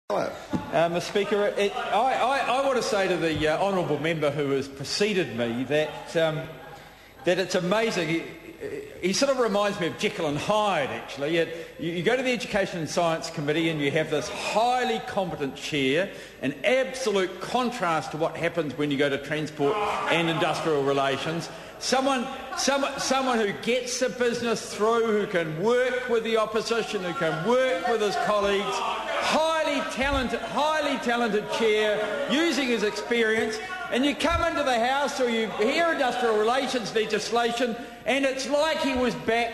Mr Speaker, I want to say to the honourable member who has preceded me that it's amazing. He sort of reminds me of Jekyll and Hyde, actually. You go to the Education and Science Committee and you have this highly competent chair, an absolute contrast to what happens when you go to Transport and Industrial Relations. Someone who gets the business through, who can work with the opposition, who can work with his colleagues. Highly talented chair, using his experience, and you come into the House or you hear industrial relations legislation, and it's like he was back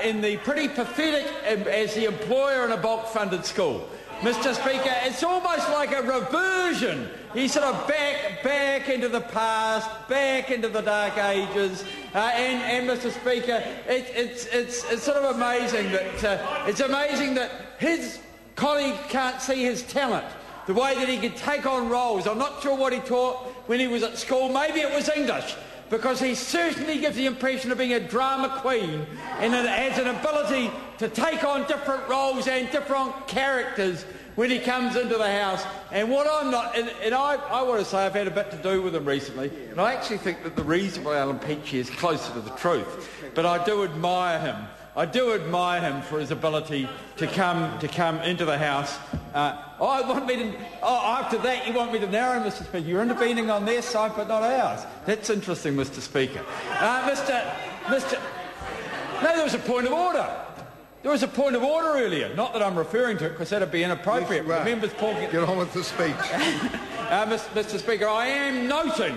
in the pretty pathetic as the employer in a bulk-funded school. Mr Speaker, it's almost like a reversion. He's sort of back into the past, back into the dark ages, and Mr Speaker, it's sort of amazing that his colleague can't see his talent, the way that he can take on roles. I'm not sure what he taught when he was at school. Maybe it was English, because he certainly gives the impression of being a drama queen and has an ability to take on different roles and different characters when he comes into the House. And what I'm not, and I want to say I've had a bit to do with him recently, and I actually think that the reason why Alan Peachey is closer to the truth. But I do admire him. I do admire him for his ability to come into the House. After that, you want me to narrow, Mr Speaker? You're intervening on their side, but not ours. That's interesting, Mr Speaker. No, there was a point of order. There was a point of order earlier. Not that I'm referring to it, because that would be inappropriate. Yes, the members talking. Get on with the speech. Mr Speaker, I am noting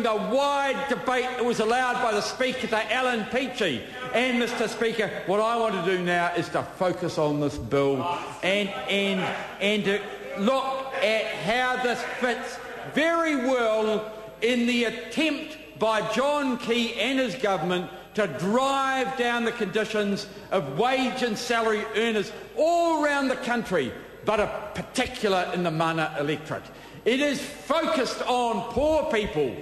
the wide debate that was allowed by the Speaker to Alan Peachey. And, Mr Speaker, what I want to do now is to focus on this bill and to look at how this fits very well in the attempt by John Key and his government to drive down the conditions of wage and salary earners all around the country, but in particular in the mana electorate. It is focused on poor people,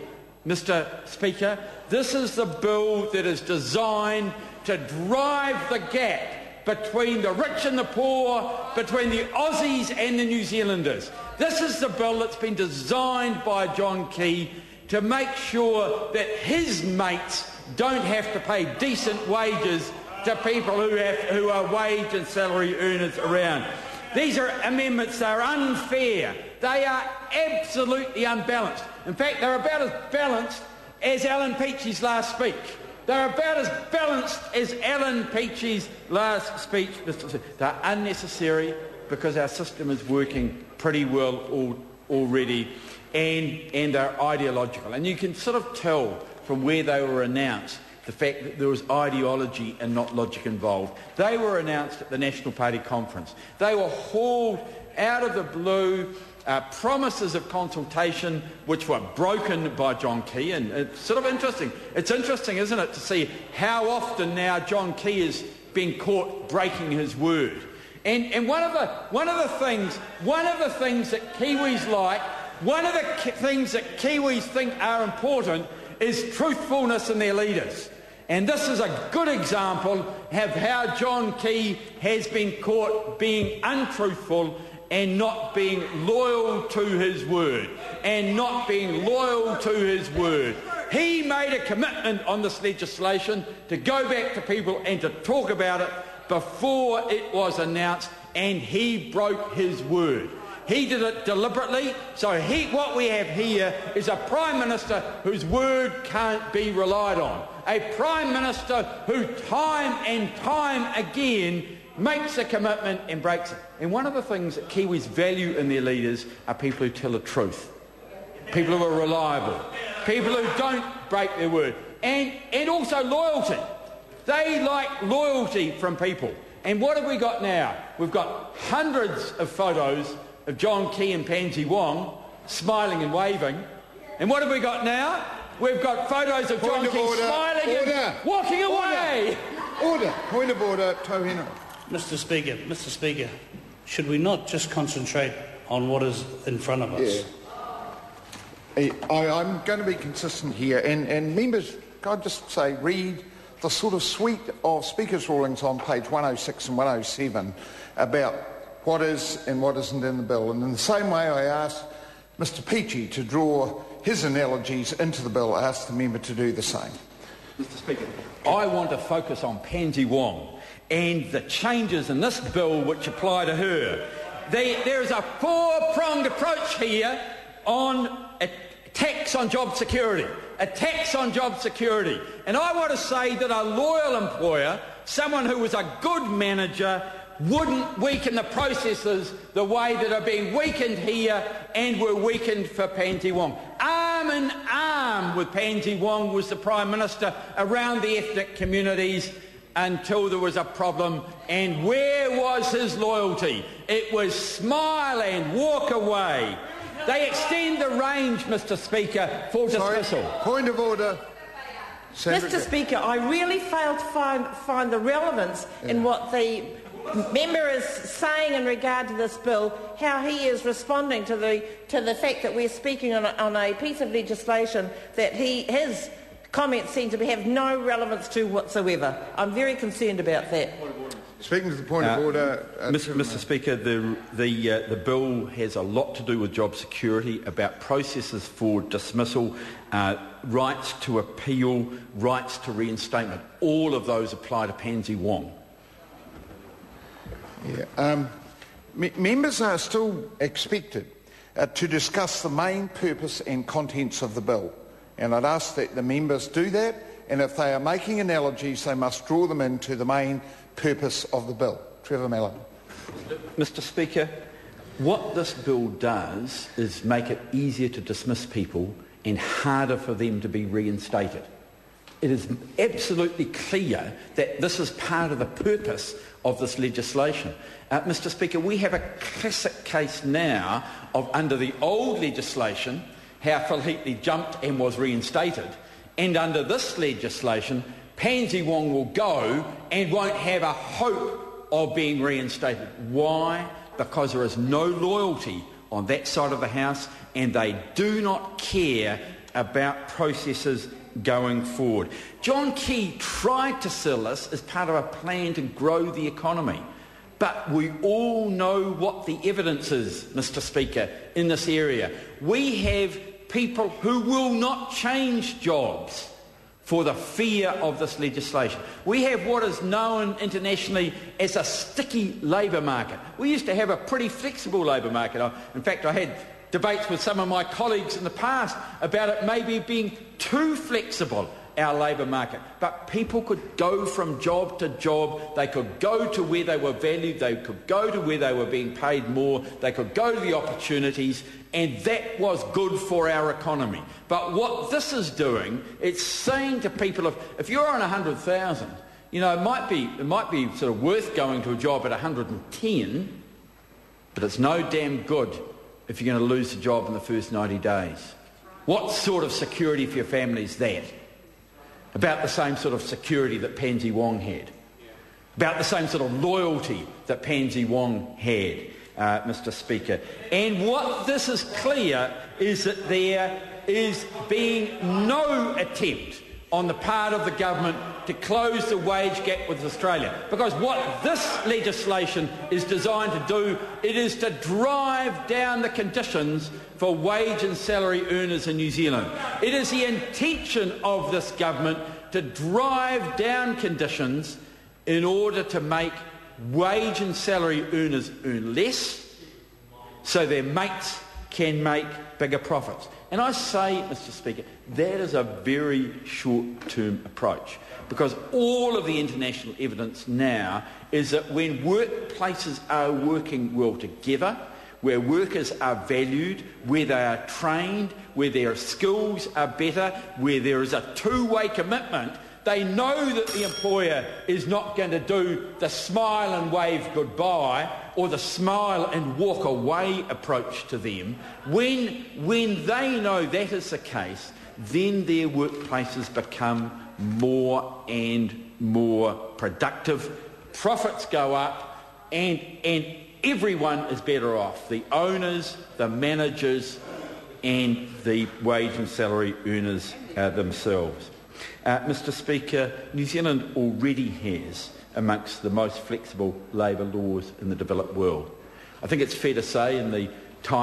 Mr Speaker. This is the bill that is designed to drive the gap between the rich and the poor, between the Aussies and the New Zealanders. This is the bill that's been designed by John Key to make sure that his mates don't have to pay decent wages to people who are wage and salary earners around. These are amendments that are unfair. They are absolutely unbalanced. In fact, they're about as balanced as Alan Peachey's last speech. They're about as balanced as Alan Peachey's last speech, Mr. Speaker. They're unnecessary because our system is working pretty well already, and they're ideological. And you can sort of tell from where they were announced the fact that there was ideology and not logic involved. They were announced at the National Party conference. They were hauled out of the blue, promises of consultation which were broken by John Key, and it's sort of interesting. It's interesting, isn't it, to see how often now John Key is being caught breaking his word. And one of the things that Kiwis like, one of the things that Kiwis think are important is truthfulness in their leaders. And this is a good example of how John Key has been caught being untruthful and not being loyal to his word. He made a commitment on this legislation to go back to people and to talk about it before it was announced, and he broke his word. He did it deliberately, so what we have here is a Prime Minister whose word can't be relied on. A Prime Minister who time and time again makes a commitment and breaks it. And one of the things that Kiwis value in their leaders are people who tell the truth, people who are reliable, people who don't break their word, and also loyalty. They like loyalty from people. And what have we got now? We've got hundreds of photos of John Key and Pansy Wong smiling and waving. And what have we got now? We've got photos of John Key smiling and walking away. Order. Point of order, Tohino. Mr Speaker, should we not just concentrate on what is in front of us? Yeah. I'm going to be consistent here, and members, can I just say, read the sort of suite of Speaker's rulings on page 106 and 107 about what is and what isn't in the bill. And in the same way I asked Mr Peachy to draw his analogies into the bill, I asked the member to do the same. Mr Speaker, I want to focus on Pansy Wong and the changes in this bill which apply to her. There is a four-pronged approach here on a tax on job security. A tax on job security. And I want to say that a loyal employer, someone who was a good manager, wouldn't weaken the processes the way that are being weakened here and were weakened for Pansy Wong. Arm in arm with Pansy Wong was the Prime Minister around the ethnic communities until there was a problem. And where was his loyalty? It was smile and walk away. They extend the range, Mr Speaker, for dismissal. Point of order. Mr Speaker, I really fail to find the relevance in what the member is saying in regard to this bill, how he is responding to the fact that we're speaking on a piece of legislation that his comments seem to have no relevance to whatsoever. I'm very concerned about that. Speaking to the point of order, Mr Speaker, the bill has a lot to do with job security, about processes for dismissal, rights to appeal, rights to reinstatement. All of those apply to Pansy Wong. Yeah. Members are still expected to discuss the main purpose and contents of the bill, and I'd ask that the members do that, and if they are making analogies, they must draw them into the main purpose of the bill. Trevor Mallon. Mr Speaker, what this bill does is make it easier to dismiss people and harder for them to be reinstated. It is absolutely clear that this is part of the purpose of this legislation. Mr Speaker, we have a classic case now of, under the old legislation, how Phil Heatley jumped and was reinstated, and under this legislation, Pansy Wong will go and won't have a hope of being reinstated. Why? Because there is no loyalty on that side of the House, and they do not care about processes going forward. John Key tried to sell this as part of a plan to grow the economy. But we all know what the evidence is, Mr Speaker, in this area. We have people who will not change jobs for the fear of this legislation. We have what is known internationally as a sticky labour market. We used to have a pretty flexible labour market. In fact, I had debates with some of my colleagues in the past about it maybe being too flexible, our labour market. But people could go from job to job, they could go to where they were valued, they could go to where they were being paid more, they could go to the opportunities, and that was good for our economy. But what this is doing, it's saying to people, if you're on 100,000, you know, it might be sort of worth going to a job at 110, but it's no damn good if you're going to lose the job in the first 90 days. What sort of security for your family is that? About the same sort of security that Pansy Wong had. About the same sort of loyalty that Pansy Wong had, Mr Speaker. And what this is clear is that there is being no attempt on the part of the government to close the wage gap with Australia. Because what this legislation is designed to do, it is to drive down the conditions for wage and salary earners in New Zealand. It is the intention of this government to drive down conditions in order to make wage and salary earners earn less so their mates can make bigger profits. And I say, Mr Speaker, that is a very short-term approach, because all of the international evidence now is that when workplaces are working well together, where workers are valued, where they are trained, where their skills are better, where there is a two-way commitment, they know that the employer is not going to do the smile and wave goodbye or the smile and walk away approach to them. When they know that is the case, then their workplaces become more and more productive, profits go up, and everyone is better off. The owners, the managers, and the wage and salary earners themselves. Mr Speaker, New Zealand already has amongst the most flexible labour laws in the developed world. I think it's fair to say in the time